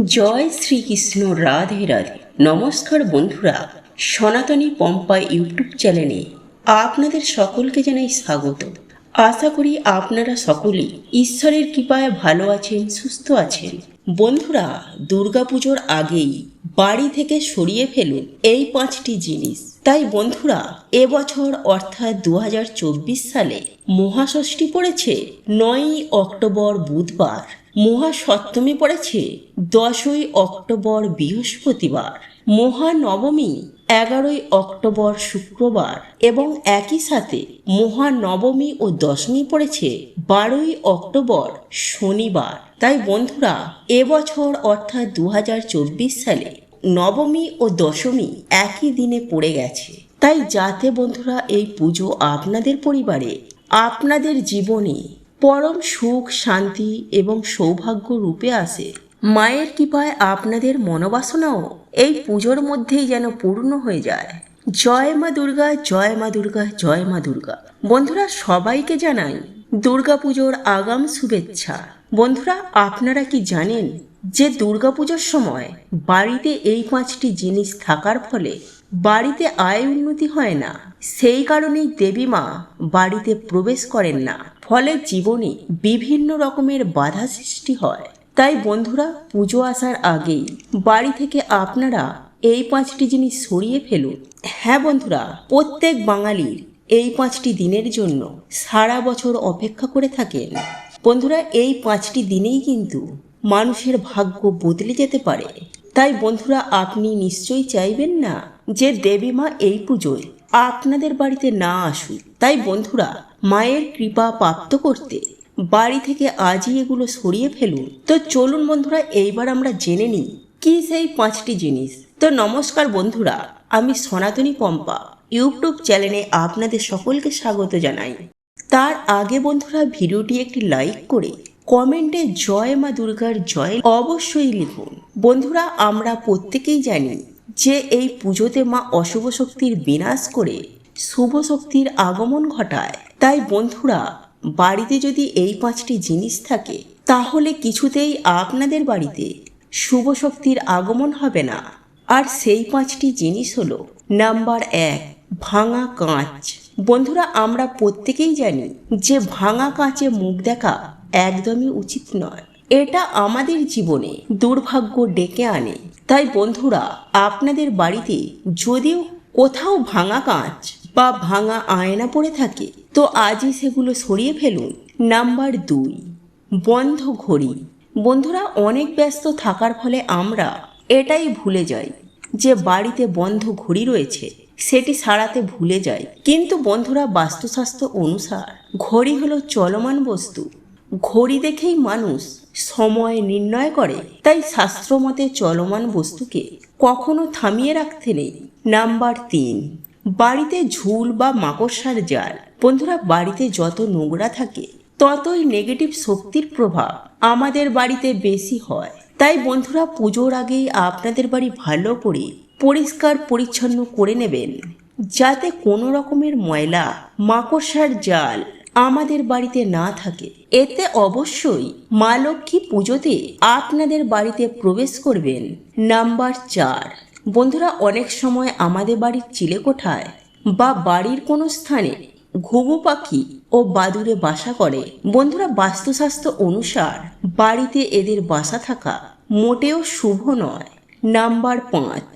জয় শ্রীকৃষ্ণ, রাধে রাধে। নমস্কার বন্ধুরা, সনাতনী পম্পা ইউটিউব চ্যানেলে আপনাদের সকলকে জানাই স্বাগত। আশা করি আপনারা সকলেই ঈশ্বরের কৃপায় ভালো আছেন, সুস্থ আছেন। বন্ধুরা, দুর্গাপুজোর আগেই বাড়ি থেকে সরিয়ে ফেলুন এই 5টি জিনিস। তাই বন্ধুরা, এবছর অর্থাৎ 2024 সালে মহাষষ্ঠী পড়েছে 9ই অক্টোবর বুধবার, মহাসপ্তমী পড়েছে 10ই অক্টোবর বৃহস্পতিবার, মহানবমী 11ই অক্টোবর শুক্রবার এবং একই সাথে মহানবমী ও দশমী পড়েছে 12ই অক্টোবর শনিবার। তাই বন্ধুরা, এবছর অর্থাৎ 2024 সালে নবমী ও দশমী একই দিনে পড়ে গেছে। তাই যাতে বন্ধুরা এই পুজো আপনাদের পরিবারে, আপনাদের জীবনে পরম সুখ, শান্তি এবং সৌভাগ্য রূপে আসে, মায়ের কৃপায় আপনাদের মনোবাসনাও এই পুজোর মধ্যেই যেন পূর্ণ হয়ে যায়। জয় মা দুর্গা, জয় মা দুর্গা, জয় মা দুর্গা। বন্ধুরা, সবাইকে জানাই দুর্গাপুজোর আগাম শুভেচ্ছা। বন্ধুরা, আপনারা কি জানেন যে দুর্গাপুজোর সময় বাড়িতে এই 5টি জিনিস থাকার ফলে বাড়িতে আয় উন্নতি হয় না? সেই কারণেই দেবী মা বাড়িতে প্রবেশ করেন না, ফলে জীবনে বিভিন্ন রকমের বাধা সৃষ্টি হয়। তাই বন্ধুরা, পুজো আসার আগেই বাড়ি থেকে আপনারা এই 5টি জিনিস সরিয়ে ফেলুন। হ্যাঁ বন্ধুরা, প্রত্যেক বাঙালির এই 5টি দিনের জন্য সারা বছর অপেক্ষা করে থাকেন। বন্ধুরা, এই 5টি দিনেই কিন্তু মানুষের ভাগ্য বদলে যেতে পারে। তাই বন্ধুরা, আপনি নিশ্চয়ই চাইবেন না যে দেবী মা এই পুজোয় আপনাদের বাড়িতে না আসুক। তাই বন্ধুরা, মায়ের কৃপা প্রাপ্ত করতে বাড়ি থেকে আজই এগুলো সরিয়ে ফেলুন। তো চলুন বন্ধুরা, এইবার আমরা জেনে নিই কি সেই 5টি জিনিস। তো নমস্কার বন্ধুরা, আমি সনাতনী পম্পা ইউটিউব চ্যানেলে আপনাদের সকলকে স্বাগত জানাই। তার আগে বন্ধুরা, ভিডিওটি একটি লাইক করে কমেন্টে জয় মা দুর্গার জয় অবশ্যই লিখুন। বন্ধুরা, আমরা প্রত্যেকেই জানি যে এই পুজোতে মা অশুভ শক্তির বিনাশ করে শুভ শক্তির আগমন ঘটায়। তাই বন্ধুরা, বাড়িতে যদি এই 5টি জিনিস থাকে তাহলে কিছুতেই আপনাদের বাড়িতে শুভ শক্তির আগমন হবে না। আর সেই 5টি জিনিস হলো, নাম্বার 1, ভাঙা কাঁচ। বন্ধুরা, আমরা প্রত্যেকেই জানি যে ভাঙা কাঁচে মুখ দেখা একদমই উচিত নয়। এটা আমাদের জীবনে দুর্ভাগ্য ডেকে আনে। তাই বন্ধুরা, আপনাদের বাড়িতে যদিও কোথাও ভাঙা কাঁচ বা ভাঙা আয়না পড়ে থাকে তো আজই সেগুলো সরিয়ে ফেলুন। নাম্বার 2, বন্ধ ঘড়ি। বন্ধুরা, অনেক ব্যস্ত থাকার ফলে আমরা এটাই ভুলে যাই যে বাড়িতে বন্ধ ঘড়ি রয়েছে, সেটি সারাতে ভুলে যাই। কিন্তু বন্ধুরা, বাস্তুশাস্ত্র অনুসার ঘড়ি হলো চলমান বস্তু। ঘড়ি দেখেই মানুষ সময় নির্ণয় করে। তাই শাস্ত্র মতে চলমান বস্তুকে কখনো থামিয়ে রাখতে নেই। নাম্বার 3, বাড়িতে ঝুল বা মাকড়সার জাল। বন্ধুরা, বাড়িতে যত নোংরা থাকে ততই নেগেটিভ শক্তির প্রভাব আমাদের বাড়িতে বেশি হয়। তাই বন্ধুরা, পুজোর আগেই আপনাদের বাড়ি ভালো করে পরিষ্কার পরিচ্ছন্ন করে নেবেন, যাতে কোনো রকমের ময়লা, মাকড়সার জাল আমাদের বাড়িতে না থাকে। এতে অবশ্যই মা লক্ষ্মী পুজোতে আপনাদের বাড়িতে প্রবেশ করবেন। নাম্বার 4, বন্ধুরা, অনেক সময় আমাদের বাড়ির চিলেকোঠায় বা বাড়ির কোনো স্থানে ঘুঘু পাখি ও বাদুড়ে বাসা করে। বন্ধুরা, বাস্তুশাস্ত্র অনুসার বাড়িতে এদের বাসা থাকা মোটেও শুভ নয়। নাম্বার 5,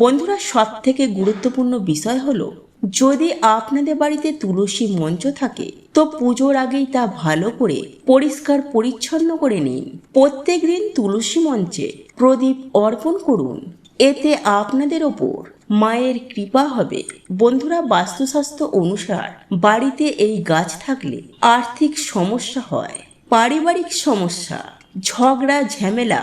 বন্ধুরা, সব থেকে গুরুত্বপূর্ণ বিষয় হলো, যদি আপনাদের বাড়িতে তুলসী মঞ্চ থাকে তো পুজোর আগেই তা ভালো করে পরিষ্কার পরিচ্ছন্ন করে নিন। প্রত্যেক দিন তুলসী মঞ্চে প্রদীপ অর্পণ করুন, এতে আপনাদের ওপর মায়ের কৃপা হবে। বন্ধুরা, বাস্তুশাস্ত্র অনুসার বাড়িতে এই গাছ থাকলে আর্থিক সমস্যা হয়, পারিবারিক সমস্যা, ঝগড়া ঝামেলা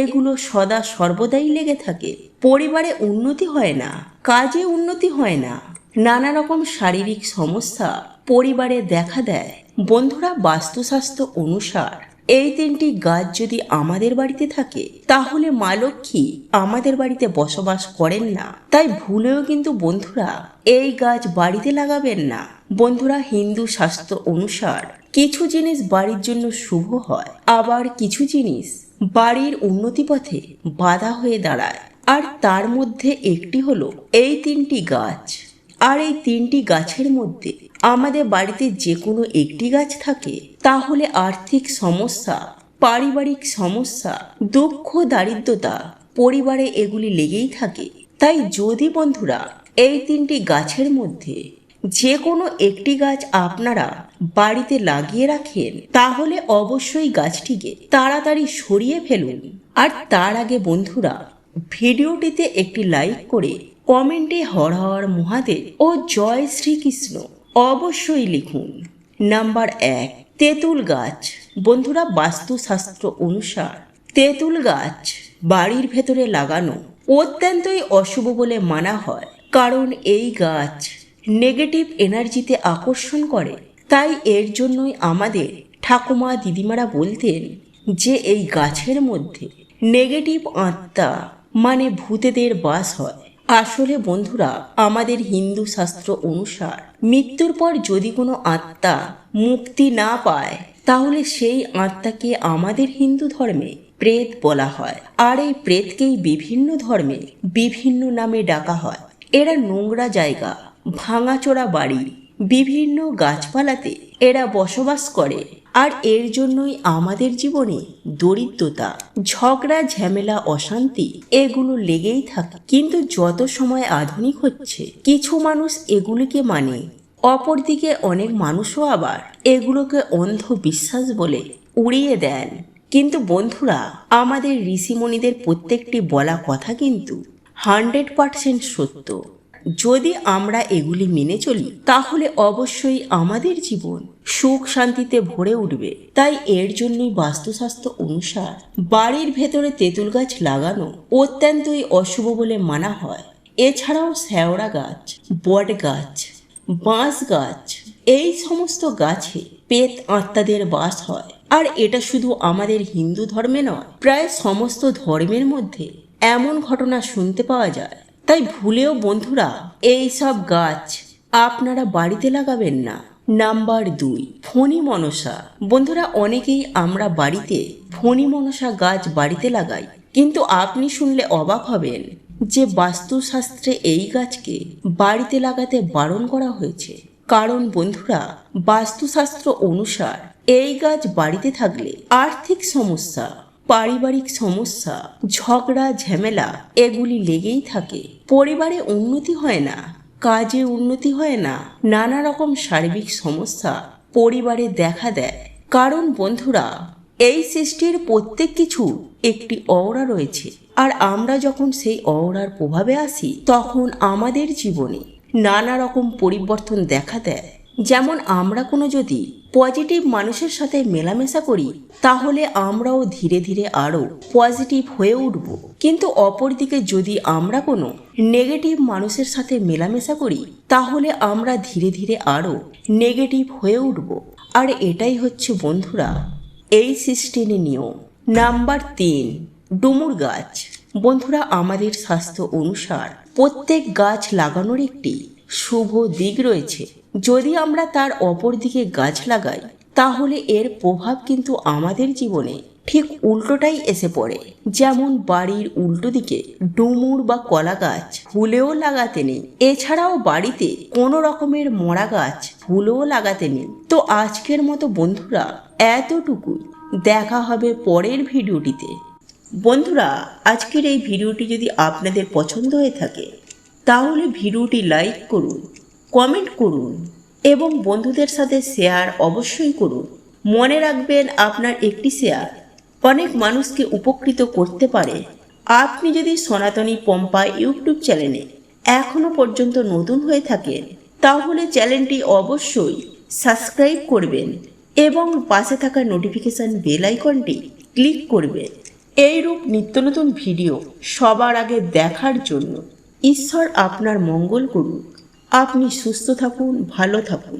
এগুলো সদা সর্বদাই লেগে থাকে। পরিবারে উন্নতি হয় না, কাজে উন্নতি হয় না, নানা রকম শারীরিক সমস্যা পরিবারে দেখা দেয়। বন্ধুরা, বাস্তুশাস্ত্র অনুসার এই 3টি গাছ যদি আমাদের বাড়িতে থাকে তাহলে মা লক্ষ্মী আমাদের বাড়িতে বসবাস করেন না। তাই ভুলেও কিন্তু বন্ধুরা এই গাছ বাড়িতে লাগাবেন না। বন্ধুরা, হিন্দু শাস্ত্র অনুসার কিছু জিনিস বাড়ির জন্য শুভ হয়, আবার কিছু জিনিস বাড়ির উন্নতি পথে বাধা হয়ে দাঁড়ায়। আর তার মধ্যে একটি হলো এই 3টি গাছ। আর এই 3টি গাছের মধ্যে আমাদের বাড়িতে যে কোনো একটি গাছ থাকে তাহলে আর্থিক সমস্যা, পারিবারিক সমস্যা, দুঃখ, দারিদ্রতা পরিবারে এগুলি লেগেই থাকে। তাই যদি বন্ধুরা এই 3টি গাছের মধ্যে যে কোনো একটি গাছ আপনারা বাড়িতে লাগিয়ে রাখেন তাহলে অবশ্যই গাছটিকে তাড়াতাড়ি সরিয়ে ফেলুন। আর তার আগে বন্ধুরা ভিডিওটিতে একটি লাইক করে কমেন্টে হর হর মহাদেব ও জয় শ্রীকৃষ্ণ অবশ্যই লিখুন। নাম্বার 1, তেঁতুল গাছ। বন্ধুরা বাস্তুশাস্ত্র অনুসার তেঁতুল গাছ বাড়ির ভেতরে লাগানো অত্যন্তই অশুভ বলে মানা হয়, কারণ এই গাছ নেগেটিভ এনার্জিতে আকর্ষণ করে। তাই এর জন্যই আমাদের ঠাকুমা দিদিমারা বলতেন যে এই গাছের মধ্যে নেগেটিভ আত্মা মানে ভূতেদের বাস হয়। আসলে বন্ধুরা আমাদের হিন্দু শাস্ত্র অনুসার মৃত্যুর পর যদি কোনো আত্মা মুক্তি না পায় তাহলে সেই আত্মাকে আমাদের হিন্দু ধর্মে প্রেত বলা হয়। আর এই প্রেতকেই বিভিন্ন ধর্মে বিভিন্ন নামে ডাকা হয়। এরা নোংরা জায়গা, ভাঙাচোরা বাড়ি, বিভিন্ন গাছপালাতে এরা বসবাস করে। আর এর জন্যই আমাদের জীবনে দরিদ্রতা, ঝগড়া, ঝামেলা, অশান্তি এগুলো লেগেই থাকে। কিন্তু যত সময় আধুনিক হচ্ছে কিছু মানুষ এগুলিকে মানে, অপরদিকে অনেক মানুষও আবার এগুলোকে অন্ধবিশ্বাস বলে উড়িয়ে দেন। কিন্তু বন্ধুরা আমাদের ঋষিমণিদের প্রত্যেকটি বলা কথা কিন্তু 100% সত্য। যদি আমরা এগুলি মেনে চলি তাহলে অবশ্যই আমাদের জীবন সুখ শান্তিতে ভরে উঠবে। তাই এর জন্যই বাস্তুশাস্ত্র অনুসার বাড়ির ভেতরে তেঁতুল গাছ লাগানো অত্যন্তই অশুভ বলে মানা হয়। এছাড়াও শ্যাওড়া গাছ, বট গাছ, বাঁশ গাছ এই সমস্ত গাছে প্রেত আত্মাদের বাস হয়। আর এটা শুধু আমাদের হিন্দু ধর্মে নয়, প্রায় সমস্ত ধর্মের মধ্যে এমন ঘটনা শুনতে পাওয়া যায়। তাই ভুলেও বন্ধুরা এই সব গাছ আপনারা বাড়িতে লাগাবেন না। নাম্বার 2, ফণী মনসা। বন্ধুরা অনেকেই আমরা বাড়িতে ফণী মনসা গাছ বাড়িতে লাগাই, কিন্তু আপনি শুনলে অবাক হবেন যে বাস্তুশাস্ত্রে এই গাছকে বাড়িতে লাগাতে বারণ করা হয়েছে। কারণ বন্ধুরা বাস্তুশাস্ত্র অনুসার এই গাছ বাড়িতে থাকলে আর্থিক সমস্যা, পারিবারিক সমস্যা, ঝগড়া, ঝামেলা এগুলি লেগেই থাকে। পরিবারে উন্নতি হয় না, কাজে উন্নতি হয় না, নানা রকম সার্বিক সমস্যা পরিবারে দেখা দেয়। কারণ বন্ধুরা এই সৃষ্টির প্রত্যেক কিছু একটি অওরা রয়েছে। আর আমরা যখন সেই অওরার প্রভাবে আসি তখন আমাদের জীবনে নানা রকম পরিবর্তন দেখা দেয়। যেমন আমরা কোনো যদি পজিটিভ মানুষের সাথে মেলামেশা করি তাহলে আমরাও ধীরে ধীরে আরও পজিটিভ হয়ে উঠব। কিন্তু অপরদিকে যদি আমরা কোনো নেগেটিভ মানুষের সাথে মেলামেশা করি তাহলে আমরা ধীরে ধীরে আরও নেগেটিভ হয়ে উঠব। আর এটাই হচ্ছে বন্ধুরা এই সিস্টেমের নিয়ম। নাম্বার 3, ডুমুর গাছ। বন্ধুরা আমাদের শাস্ত্র অনুসার প্রত্যেক গাছ লাগানোর একটি শুভ দিক রয়েছে। যদি আমরা তার অপর দিকে গাছ লাগাই তাহলে এর প্রভাব কিন্তু আমাদের জীবনে ঠিক উল্টোটাই এসে পড়ে। যেমন বাড়ির উল্টো দিকে ডুমুর বা কলা গাছ ভুলেও লাগাতে নেই। এছাড়াও বাড়িতে কোনো রকমের মরা গাছ ভুলেও লাগাতে নেই। তো আজকের মতো বন্ধুরা এতটুকুই, দেখা হবে পরের ভিডিওটিতে। বন্ধুরা আজকের এই ভিডিওটি যদি আপনাদের পছন্দ হয়ে থাকে তাহলে ভিডিওটি লাইক করুন, কমেন্ট করুন এবং বন্ধুদের সাথে শেয়ার অবশ্যই করুন। মনে রাখবেন আপনার একটি শেয়ার অনেক মানুষকে উপকৃত করতে পারে। আপনি যদি সনাতনী পম্পা ইউটিউব চ্যানেলে এখনও পর্যন্ত নতুন হয়ে থাকেন তাহলে চ্যানেলটি অবশ্যই সাবস্ক্রাইব করবেন এবং পাশে থাকা নোটিফিকেশান বেল আইকনটি ক্লিক করবেন। এইরূপ নিত্য নতুন ভিডিও সবার আগে দেখার জন্য। ঈশ্বর আপনার মঙ্গল করুন। আপনি সুস্থ থাকুন, ভালো থাকুন।